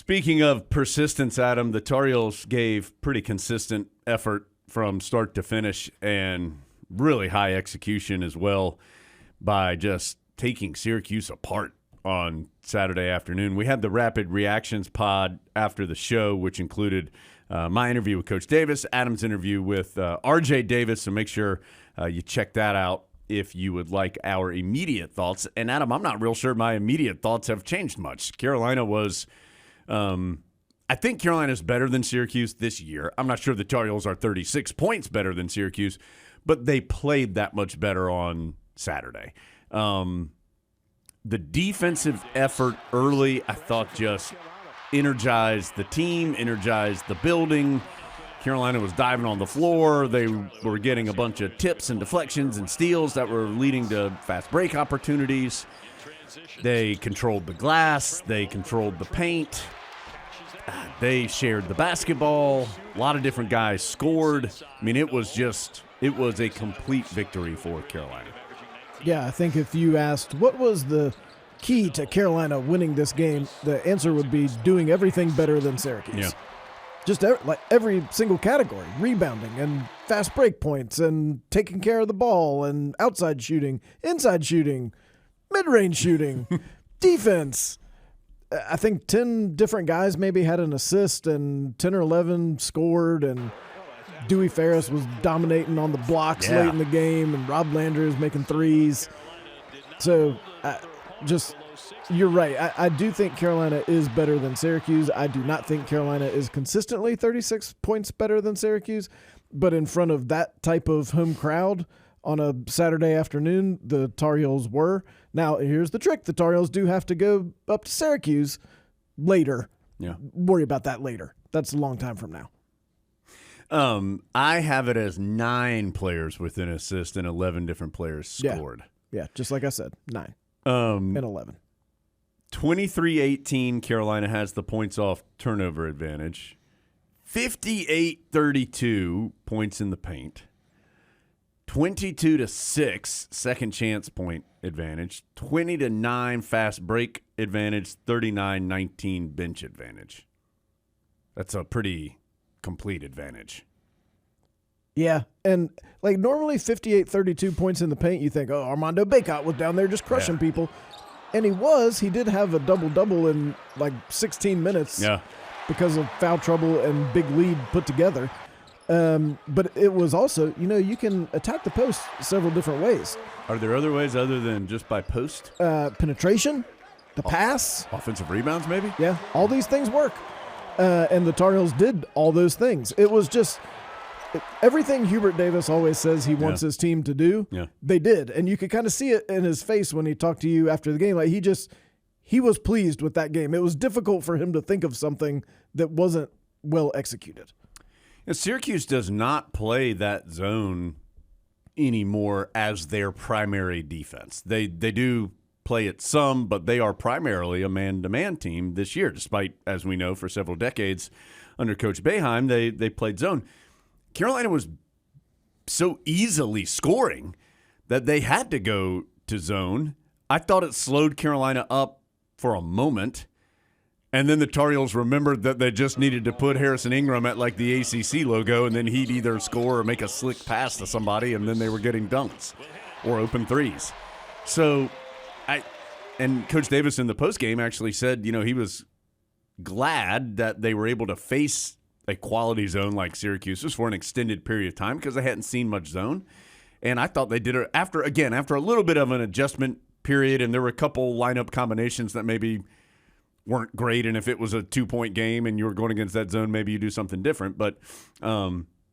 Speaking of persistence, Adam, the Tar Heels gave pretty consistent effort from start to finish and really high execution as well by just taking Syracuse apart on Saturday afternoon. We had the Rapid Reactions pod after the show, which included my interview with Coach Davis, Adam's interview with RJ Davis, so make sure you check that out if you would like our immediate thoughts. And Adam, I'm not real sure my immediate thoughts have changed much. Carolina was I think Carolina's better than Syracuse this year. I'm not sure the Tar Heels are 36 points better than Syracuse, but they played that much better on Saturday. The defensive effort early, I thought, just energized the team, energized the building. Carolina was diving on the floor. They were getting a bunch of tips and deflections and steals that were leading to fast break opportunities. They controlled the glass. They controlled the paint. They shared the basketball. A lot of different guys scored. I mean, it was a complete victory for Carolina. Yeah, I think if you asked what was the key to Carolina winning this game, the answer would be doing everything better than Syracuse. Yeah. Just every single category, rebounding and fast break points and taking care of the ball and outside shooting, inside shooting, mid-range shooting, defense. I think 10 different guys maybe had an assist and 10 or 11 scored, and Dewey Ferris was dominating on the blocks late in the game, and Rob Landry was making threes. So, you're right. I do think Carolina is better than Syracuse. I do not think Carolina is consistently 36 points better than Syracuse. But in front of that type of home crowd on a Saturday afternoon, the Tar Heels were. Now, here's the trick. The Tar Heels do have to go up to Syracuse later. Yeah. Worry about that later. That's a long time from now. I have it as 9 players with an assist and 11 different players scored. Yeah, just like I said, 9 and 11. 23-18, Carolina has the points off turnover advantage. 58-32 points in the paint. 22-6 second chance point advantage. 20-9 fast break advantage. 39-19 bench advantage. That's a pretty complete advantage. Yeah, and normally 58-32 points in the paint, you think, oh, Armando Bacot was down there just crushing people. And he did have a double-double in 16 minutes because of foul trouble and big lead put together. But it was also, you can attack the post several different ways. Are there other ways other than just by post? Penetration, the pass. Offensive rebounds, maybe? Yeah, all these things work. And the Tar Heels did all those things. It was just everything Hubert Davis always says he wants his team to do, they did. And you could kind of see it in his face when he talked to you after the game. He was pleased with that game. It was difficult for him to think of something that wasn't well executed. And Syracuse does not play that zone anymore as their primary defense. They do play it some, but they are primarily a man-to-man team this year, despite, as we know, for several decades under Coach Boeheim, they played zone. Carolina was so easily scoring that they had to go to zone. I thought it slowed Carolina up for a moment, and then the Tar Heels remembered that they just needed to put Harrison Ingram at the ACC logo, and then he'd either score or make a slick pass to somebody, and then they were getting dunks or open threes. So and Coach Davis in the postgame actually said, he was glad that they were able to face a quality zone like Syracuse just for an extended period of time because they hadn't seen much zone. And I thought they did it after a little bit of an adjustment period, and there were a couple lineup combinations that maybe weren't great. And if it was a 2-point game and you were going against that zone, maybe you do something different. But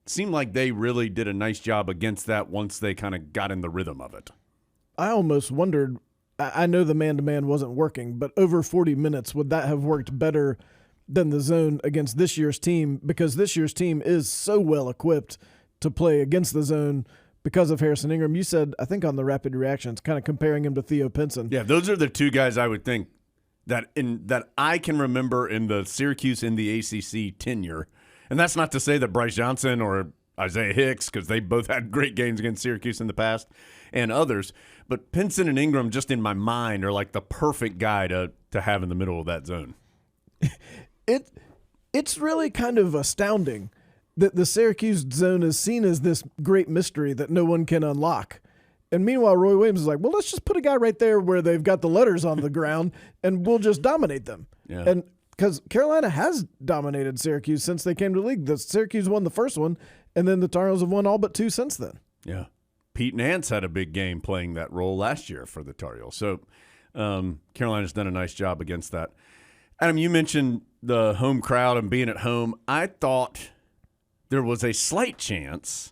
seemed like they really did a nice job against that once they kind of got in the rhythm of it. I almost wondered, I know the man-to-man wasn't working, but over 40 minutes, would that have worked better than the zone against this year's team? Because this year's team is so well equipped to play against the zone because of Harrison Ingram. You said, I think on the Rapid Reactions, kind of comparing him to Theo Pinson. Yeah, those are the two guys I would think that I can remember in the Syracuse in the ACC tenure. And that's not to say that Bryce Johnson or Isaiah Hicks, because they both had great games against Syracuse in the past, and others. But Pinson and Ingram, just in my mind, are the perfect guy to have in the middle of that zone. It's really kind of astounding that the Syracuse zone is seen as this great mystery that no one can unlock. And meanwhile, Roy Williams is like, well, let's just put a guy right there where they've got the letters on the ground and we'll just dominate them. Yeah. And because Carolina has dominated Syracuse since they came to the league. The Syracuse won the first one, and then the Tar Heels have won all but 2 since then. Yeah. Pete Nance had a big game playing that role last year for the Tar Heels. So Carolina's done a nice job against that. Adam, you mentioned the home crowd and being at home. I thought there was a slight chance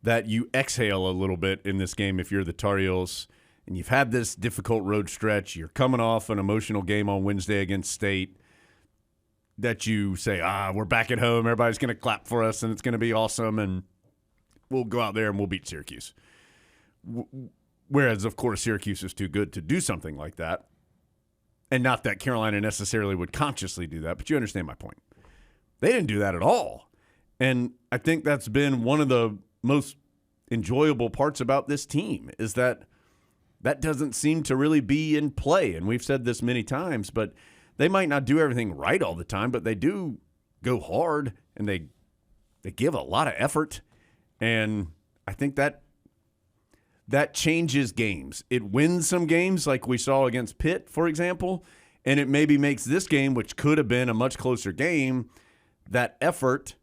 that you exhale a little bit in this game if you're the Tar Heels and you've had this difficult road stretch. You're coming off an emotional game on Wednesday against State that you say, we're back at home. Everybody's going to clap for us, and it's going to be awesome, and we'll go out there and we'll beat Syracuse. Whereas, of course, Syracuse is too good to do something like that. And not that Carolina necessarily would consciously do that, but you understand my point. They didn't do that at all. And I think that's been one of the most enjoyable parts about this team is that doesn't seem to really be in play. And we've said this many times, but they might not do everything right all the time, but they do go hard and they give a lot of effort. And I think that changes games. It wins some games like we saw against Pitt, for example, and it maybe makes this game, which could have been a much closer game, that effort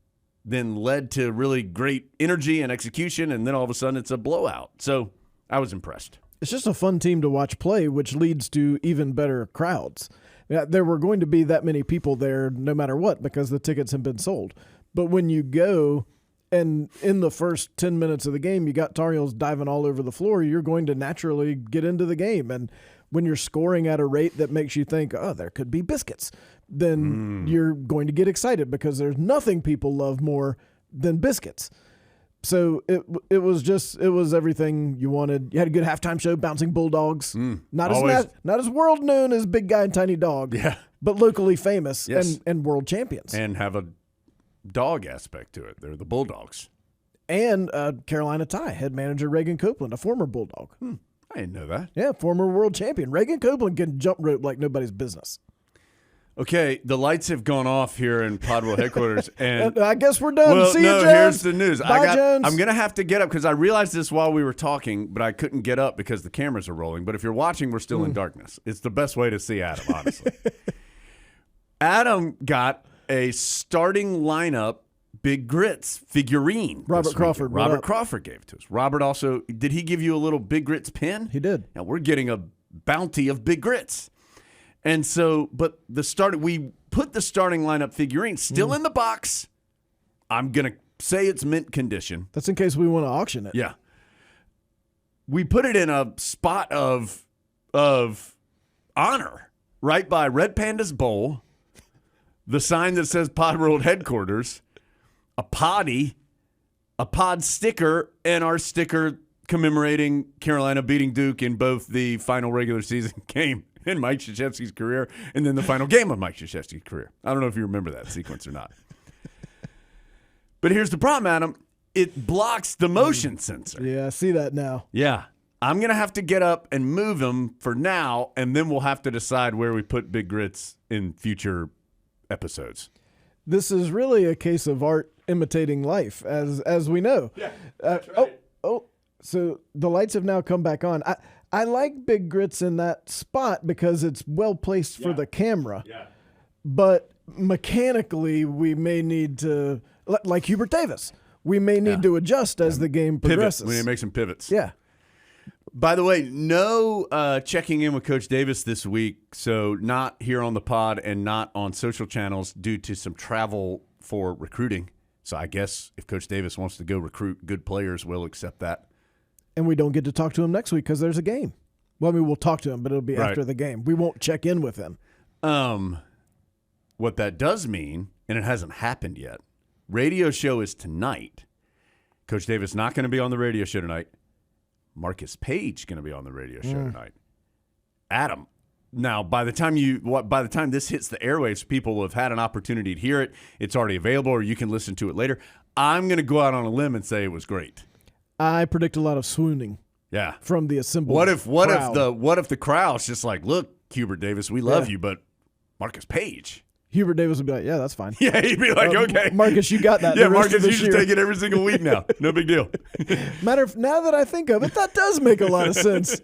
then led to really great energy and execution, and then all of a sudden it's a blowout. So I was impressed. It's just a fun team to watch play, which leads to even better crowds. There were going to be that many people there no matter what because the tickets have been sold. But when you go and in the first 10 minutes of the game, you got Tar Heels diving all over the floor, you're going to naturally get into the game. And when you're scoring at a rate that makes you think, there could be biscuits, then you're going to get excited because there's nothing people love more than biscuits. So it was everything you wanted. You had a good halftime show, bouncing bulldogs. Not as world known as Big Guy and Tiny Dog, but locally famous and world champions. And have a dog aspect to it. They're the Bulldogs. And Carolina Tie, head manager Reagan Copeland, a former Bulldog. I didn't know that. Yeah, former world champion. Reagan Copeland can jump rope like nobody's business. Okay, the lights have gone off here in Podwell headquarters, and I guess we're done. Well, See you, Jones. here's the news. Bye, Jones. I'm going to have to get up because I realized this while we were talking, but I couldn't get up because the cameras are rolling. But if you're watching, we're still in darkness. It's the best way to see Adam, honestly. Adam got a starting lineup Big Grits figurine. Robert Crawford. Robert Crawford gave it to us. Robert also, did he give you a little Big Grits pin? He did. Now we're getting a bounty of Big Grits. And so, but we put the starting lineup figurine still in the box. I'm going to say it's mint condition. That's in case we want to auction it. Yeah. We put it in a spot of honor right by Red Panda's Bowl, the sign that says Pod World Headquarters, a pod sticker, and our sticker commemorating Carolina beating Duke in both the final regular season game in Mike Krzyzewski's career and then the final game of Mike Krzyzewski's career. I don't know if you remember that sequence or not. But here's the problem, Adam. It blocks the motion sensor. Yeah, I see that now. Yeah. I'm going to have to get up and move them for now, and then we'll have to decide where we put Big Grits in future episodes. This is really a case of art imitating life, as we know. Yeah, that's right. So the lights have now come back on. I like Big Grits in that spot because it's well placed for the camera. Yeah. But mechanically, we may need to, like Hubert Davis, we may need to adjust as the game progresses. We need to make some pivots. Yeah. By the way, no checking in with Coach Davis this week, so not here on the pod and not on social channels due to some travel for recruiting. So I guess if Coach Davis wants to go recruit good players, we'll accept that. And we don't get to talk to him next week because there's a game. Well, I mean, we'll talk to him, but it'll be after the game. We won't check in with him. What that does mean, and it hasn't happened yet, radio show is tonight. Coach Davis not going to be on the radio show tonight. Marcus Page going to be on the radio show tonight. Adam, now by the time this hits the airwaves, people will have had an opportunity to hear it. It's already available, or you can listen to it later. I'm going to go out on a limb and say it was great. I predict a lot of swooning. Yeah. From the assembled crowd. What if the crowd's just like, look, Hubert Davis, we love you, but Marcus Page. Hubert Davis would be like, yeah, that's fine. Yeah, he'd be like, okay. Marcus, you got that. Yeah, the rest Marcus, of you this just year. take it every single week now. No big deal. Now that I think of it, that does make a lot of sense.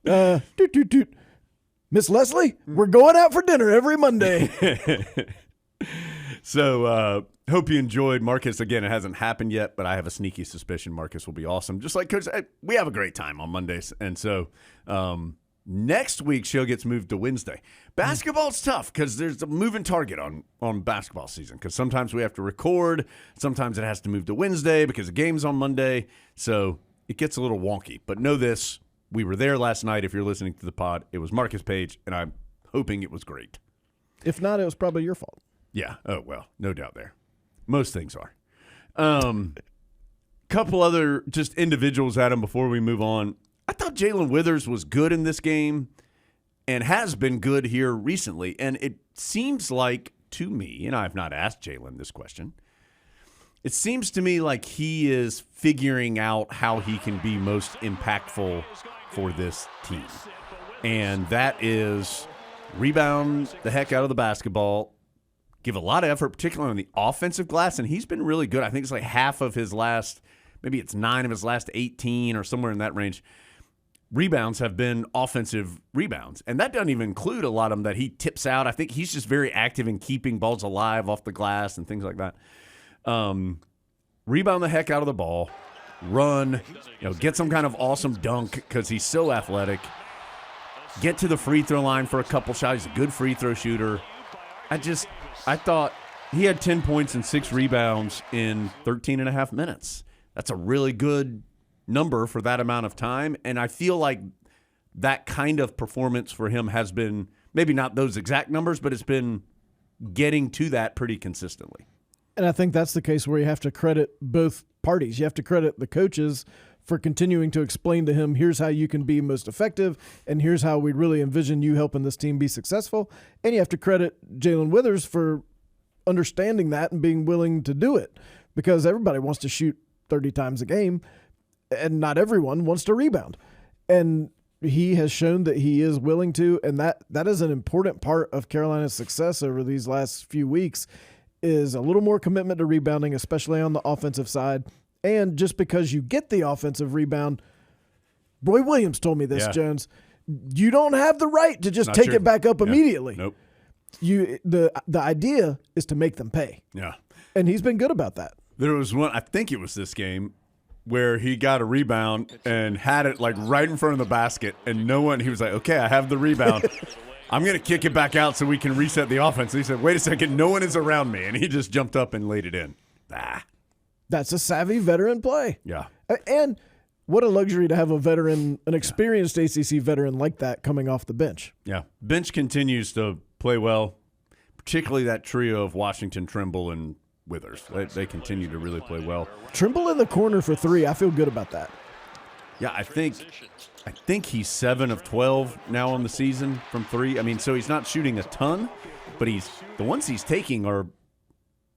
Toot, toot, toot. Miss Leslie, we're going out for dinner every Monday. So, hope you enjoyed. Marcus, again, it hasn't happened yet, but I have a sneaky suspicion Marcus will be awesome. Just like Coach, we have a great time on Mondays. And so, next week's show gets moved to Wednesday. Basketball's tough because there's a moving target on basketball season because sometimes we have to record. Sometimes it has to move to Wednesday because the game's on Monday. So, it gets a little wonky. But know this, we were there last night. If you're listening to the pod, it was Marcus Page, and I'm hoping it was great. If not, it was probably your fault. Yeah. Oh, well, no doubt there. Most things are. Couple other just individuals, Adam, before we move on. I thought Jalen Withers was good in this game and has been good here recently. And it seems like to me, and I've not asked Jalen this question, it seems to me like he is figuring out how he can be most impactful for this team. And that is rebound the heck out of the basketball, give a lot of effort, particularly on the offensive glass, and he's been really good. I think it's like half of his last, maybe it's 9 of his last 18 or somewhere in that range. Rebounds have been offensive rebounds, and that doesn't even include a lot of them that he tips out. I think he's just very active in keeping balls alive off the glass and things like that. Rebound the heck out of the ball, run, get some kind of awesome dunk because he's so athletic. Get to the free throw line for a couple shots. He's a good free throw shooter. I thought he had 10 points and 6 rebounds in 13 and a half minutes. That's a really good number for that amount of time. And I feel like that kind of performance for him has been, maybe not those exact numbers, but it's been getting to that pretty consistently. And I think that's the case where you have to credit both parties. You have to credit the coaches for continuing to explain to him, here's how you can be most effective, and here's how we really envision you helping this team be successful. And you have to credit Jalen Withers for understanding that and being willing to do it, because everybody wants to shoot 30 times a game, and not everyone wants to rebound. And he has shown that he is willing to, and that is an important part of Carolina's success over these last few weeks, is a little more commitment to rebounding, especially on the offensive side. And just because you get the offensive rebound, Roy Williams told me this, Jones, you don't have the right to just take it back up immediately. Nope. The idea is to make them pay. Yeah. And he's been good about that. There was one, I think it was this game, where he got a rebound and had it like right in front of the basket, and he was like, okay, I have the rebound. I'm going to kick it back out so we can reset the offense. And he said, wait a second, no one is around me. And he just jumped up and laid it in. That's a savvy veteran play. Yeah. And what a luxury to have an experienced ACC veteran like that coming off the bench. Yeah. Bench continues to play well, particularly that trio of Washington, Trimble, and Withers. They continue to really play well. Trimble in the corner for 3. I feel good about that. Yeah, I think he's 7 of 12 now on the season from 3. I mean, so he's not shooting a ton, but the ones he's taking are,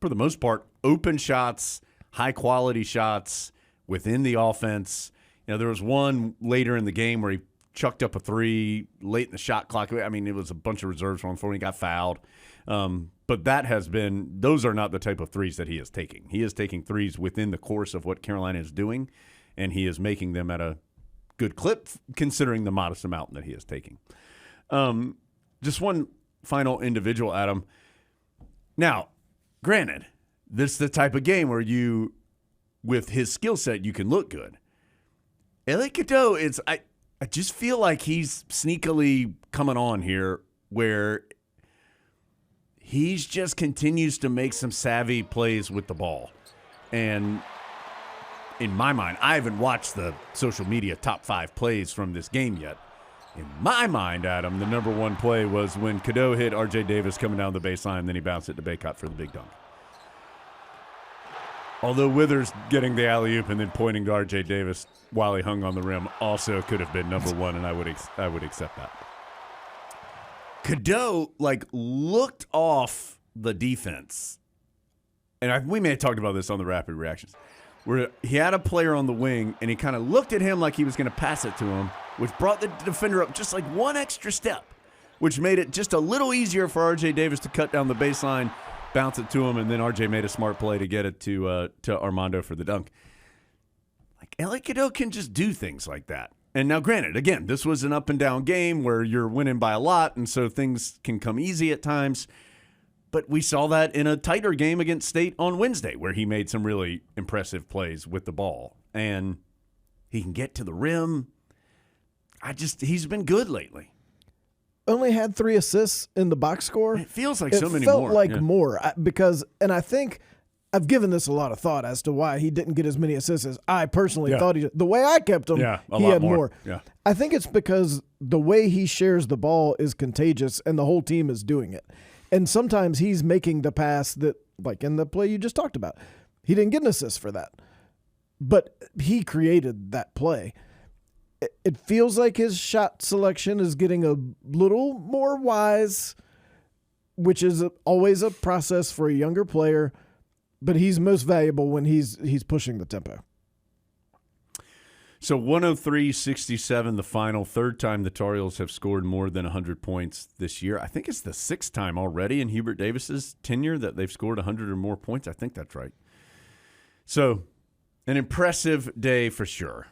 for the most part, open shots, high-quality shots within the offense. There was one later in the game where he chucked up a 3 late in the shot clock. I mean, it was a bunch of reserves on before he got fouled. But those are not the type of threes that he is taking. He is taking threes within the course of what Carolina is doing, and he is making them at a good clip considering the modest amount that he is taking. Just one final individual, Adam. Now, granted, this is the type of game where with his skill set, you can look good. Elliot Cadeau, I just feel like he's sneakily coming on here where he's just continues to make some savvy plays with the ball. And in my mind, I haven't watched the social media top 5 plays from this game yet. In my mind, Adam, the number 1 play was when Cadeau hit R.J. Davis coming down the baseline, then he bounced it to Baycott for the big dunk. Although Withers getting the alley-oop and then pointing to R.J. Davis while he hung on the rim also could have been number 1, and I would accept that. Cadeau, looked off the defense. And we may have talked about this on the Rapid Reactions, where he had a player on the wing, and he kind of looked at him like he was going to pass it to him, which brought the defender up just like one extra step. which made it just a little easier for R.J. Davis to cut down the baseline, bounce it to him, and then R.J. made a smart play to get it to Armando for the dunk. Like, L.A. Cadeau can just do things like that. And now, granted, again, this was an up-and-down game where you're winning by a lot, and so things can come easy at times. But we saw that in a tighter game against State on Wednesday, where he made some really impressive plays with the ball. And he can get to the rim. He's been good lately. Only had 3 assists in the box score. It feels like so many more. It more. felt like more because I think I've given this a lot of thought as to why he didn't get as many assists as I personally thought he did. The way I kept him, he had more. Yeah. I think it's because the way he shares the ball is contagious and the whole team is doing it. And sometimes he's making the pass that, like in the play you just talked about, he didn't get an assist for that. But he created that play. It feels like his shot selection is getting a little more wise, which is always a process for a younger player, but he's most valuable when he's pushing the tempo. So 103-67, the final. Third time the Tar Heels have scored more than 100 points this year. I think it's the 6th time already in Hubert Davis's tenure that they've scored 100 or more points. I think that's right. So an impressive day for sure.